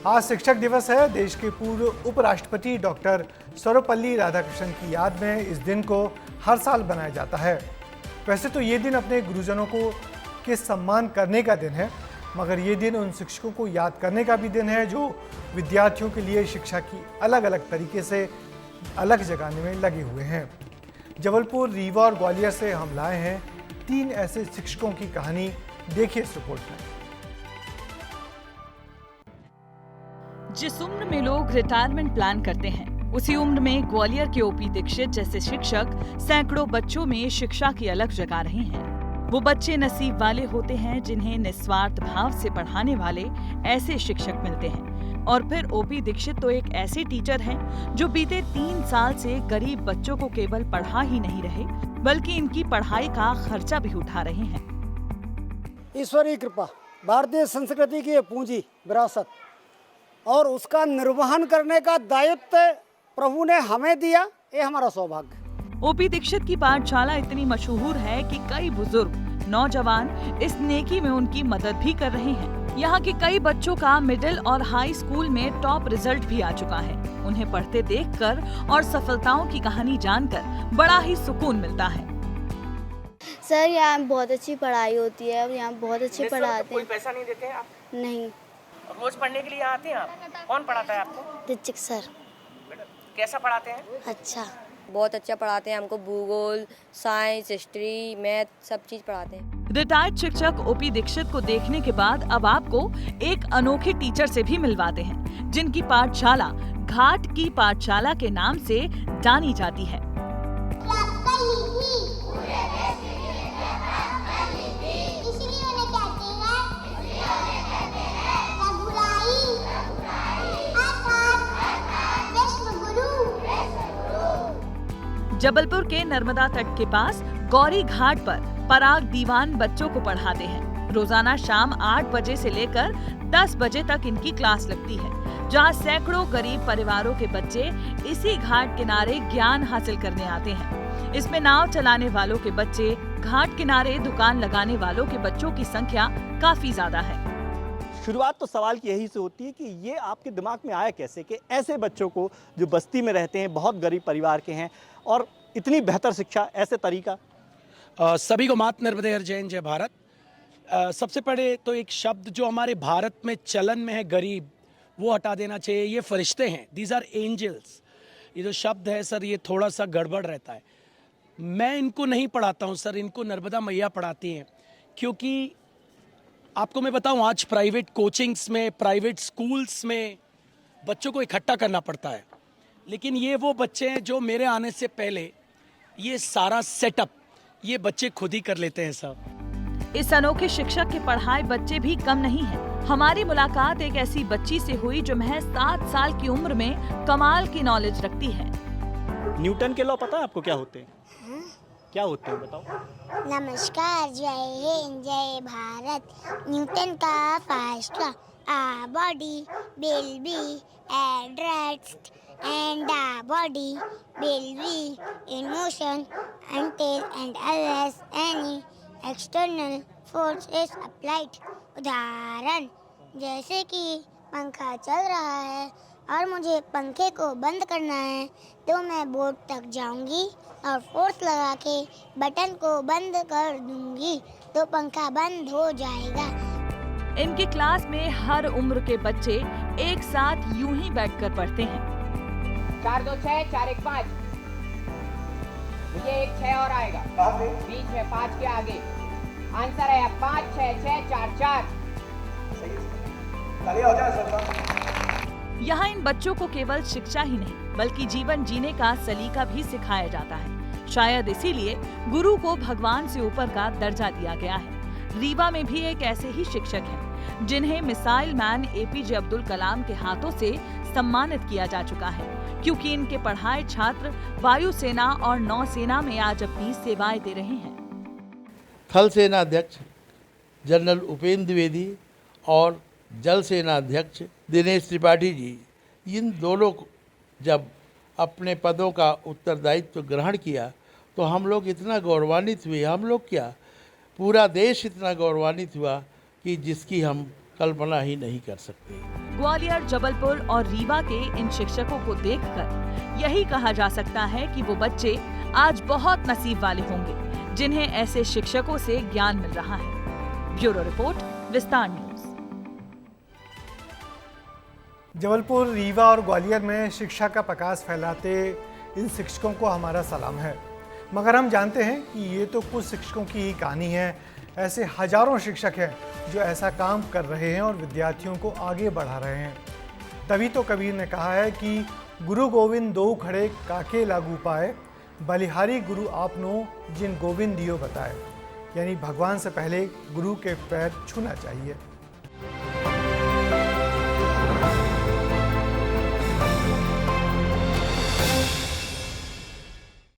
आज शिक्षक दिवस है। देश के पूर्व उपराष्ट्रपति डॉक्टर सर्वपल्ली राधाकृष्णन की याद में इस दिन को हर साल मनाया जाता है। वैसे तो ये दिन अपने गुरुजनों के सम्मान करने का दिन है, मगर ये दिन उन शिक्षकों को याद करने का भी दिन है जो विद्यार्थियों के लिए शिक्षा की अलग अलग तरीके से अलग जगाने में लगे हुए हैं। जबलपुर, रीवा और ग्वालियर से हम लाए हैं 3 ऐसे शिक्षकों की कहानी। देखिए इस रिपोर्ट में। जिस उम्र में लोग रिटायरमेंट प्लान करते हैं, उसी उम्र में ग्वालियर के ओपी दीक्षित जैसे शिक्षक सैकड़ों बच्चों में शिक्षा की अलग जगा रहे हैं। वो बच्चे नसीब वाले होते हैं जिन्हें निस्वार्थ भाव से पढ़ाने वाले ऐसे शिक्षक मिलते हैं। और फिर ओपी दीक्षित तो एक ऐसे टीचर हैं जो बीते 3 साल से गरीब बच्चों को केवल पढ़ा ही नहीं रहे, बल्कि इनकी पढ़ाई का खर्चा भी उठा रहे हैं। ईश्वरीय कृपा, भारतीय संस्कृति की पूंजी विरासत और उसका निर्वहन करने का दायित्व प्रभु ने हमें दिया, ये हमारा सौभाग्य। ओपी दीक्षित की पाठशाला इतनी मशहूर है कि कई बुजुर्ग नौजवान इस नेकी में उनकी मदद भी कर रहे हैं। यहाँ के कई बच्चों का मिडिल और हाई स्कूल में टॉप रिजल्ट भी आ चुका है। उन्हें पढ़ते देखकर और सफलताओं की कहानी जानकर बड़ा ही सुकून मिलता है। सर, यहाँ बहुत अच्छी पढ़ाई होती है, यहाँ बहुत अच्छे पढ़ाते हैं। कोई पैसा नहीं देते हैं आप? नहीं। रोज पढ़ने के लिए यहाँ आते हैं आप? कौन पढ़ाता है आपको? दीक्षित सर। कैसा पढ़ाते हैं? अच्छा, बहुत अच्छा पढ़ाते हैं हमको। भूगोल, साइंस, हिस्ट्री, मैथ सब चीज पढ़ाते हैं। रिटायर्ड शिक्षक ओपी दीक्षित को देखने के बाद अब आपको एक अनोखे टीचर से भी मिलवाते हैं, जिनकी पाठशाला घाट की पाठशाला के नाम से जानी जाती है। जबलपुर के नर्मदा तट के पास गौरी घाट पर पराग दीवान बच्चों को पढ़ाते हैं। रोजाना शाम 8 बजे से लेकर 10 बजे तक इनकी क्लास लगती है, जहां सैकड़ों गरीब परिवारों के बच्चे इसी घाट किनारे ज्ञान हासिल करने आते हैं। इसमें नाव चलाने वालों के बच्चे, घाट किनारे दुकान लगाने वालों के बच्चों की संख्या काफी ज्यादा है। शुरुआत तो सवाल की यही से होती है कि ये आपके दिमाग में आया कैसे कि ऐसे बच्चों को जो बस्ती में रहते हैं, बहुत गरीब परिवार के हैं और इतनी बेहतर शिक्षा, ऐसे तरीका। सभी को मात नर्मदे हर जैन जय भारत। सबसे पहले तो एक शब्द जो हमारे भारत में चलन में है, गरीब, वो हटा देना चाहिए। ये फरिश्ते हैं, दीज आर एंजल्स। ये जो शब्द है सर, ये थोड़ा सा गड़बड़ रहता है। मैं इनको नहीं पढ़ाता हूँ सर, इनको नर्मदा मैया पढ़ाती हैं। क्योंकि आपको मैं बताऊँ, आज प्राइवेट कोचिंग्स में, प्राइवेट स्कूल्स में बच्चों को इकट्ठा करना पड़ता है, लेकिन ये वो बच्चे हैं जो मेरे आने से पहले ये सारा सेटअप ये बच्चे खुद ही कर लेते हैं सब। इस अनोखे शिक्षक के पढ़ाए बच्चे भी कम नहीं हैं। हमारी मुलाकात एक ऐसी बच्ची से हुई जो महज 7 साल की उम्र में कमाल की नॉलेज रखती है। न्यूटन के लॉ पता है आपको क्या होते हैं? क्या होते हैं बताओ? नमस्कार, जय हिंद जय भारत। न्यूटन का first law, a body will be at rest and the body will be in motion until and unless any external force is applied। उदाहरण, जैसे कि पंखा चल रहा है और मुझे पंखे को बंद करना है तो मैं बोर्ड तक जाऊंगी और फोर्स लगा के बटन को बंद कर दूंगी तो पंखा बंद हो जाएगा। इनकी क्लास में हर उम्र के बच्चे एक साथ यूं ही बैठकर पढ़ते हैं। 4 2 6 4 1 5। ये एक 6 और आएगा बीच में, 5 के आगे। आंसर है 5 6 6 4 4। यहाँ इन बच्चों को केवल शिक्षा ही नहीं बल्कि जीवन जीने का सलीका भी सिखाया जाता है। शायद इसीलिए गुरु को भगवान से ऊपर का दर्जा दिया गया है। रीवा में भी एक ऐसे ही शिक्षक हैं जिन्हें missile man APJ Abdul Kalam के हाथों से सम्मानित किया जा चुका है, क्योंकि इनके पढ़ाए छात्र वायुसेना और नौसेना में आज अपनी सेवाएं दे रहे हैं। थल सेना अध्यक्ष जनरल उपेंद्र द्विवेदी और जल सेना अध्यक्ष दिनेश त्रिपाठी जी, इन दोनों को जब अपने पदों का उत्तरदायित्व ग्रहण किया तो हम लोग इतना गौरवान्वित हुए, हम लोग क्या पूरा देश इतना गौरवान्वित हुआ कि जिसकी हम कल्पना ही नहीं कर सकते। ग्वालियर, जबलपुर और रीवा के इन शिक्षकों को देखकर यही कहा जा सकता है कि वो बच्चे आज बहुत नसीब वाले होंगे जिन्हें ऐसे शिक्षकों से ज्ञान मिल रहा है। ब्यूरो रिपोर्ट, विस्तार न्यूज। जबलपुर, रीवा और ग्वालियर में शिक्षा का प्रकाश फैलाते इन शिक्षकों को हमारा सलाम है, मगर हम जानते हैं कि ये तो कुछ शिक्षकों की ही कहानी है। ऐसे हजारों शिक्षक हैं जो ऐसा काम कर रहे हैं और विद्यार्थियों को आगे बढ़ा रहे हैं। तभी तो कबीर ने कहा है कि गुरु गोविंद दो खड़े काके लागू पाए, बलिहारी गुरु आपनो जिन गोविंद दियो बताए। यानी भगवान से पहले गुरु के पैर छूना चाहिए।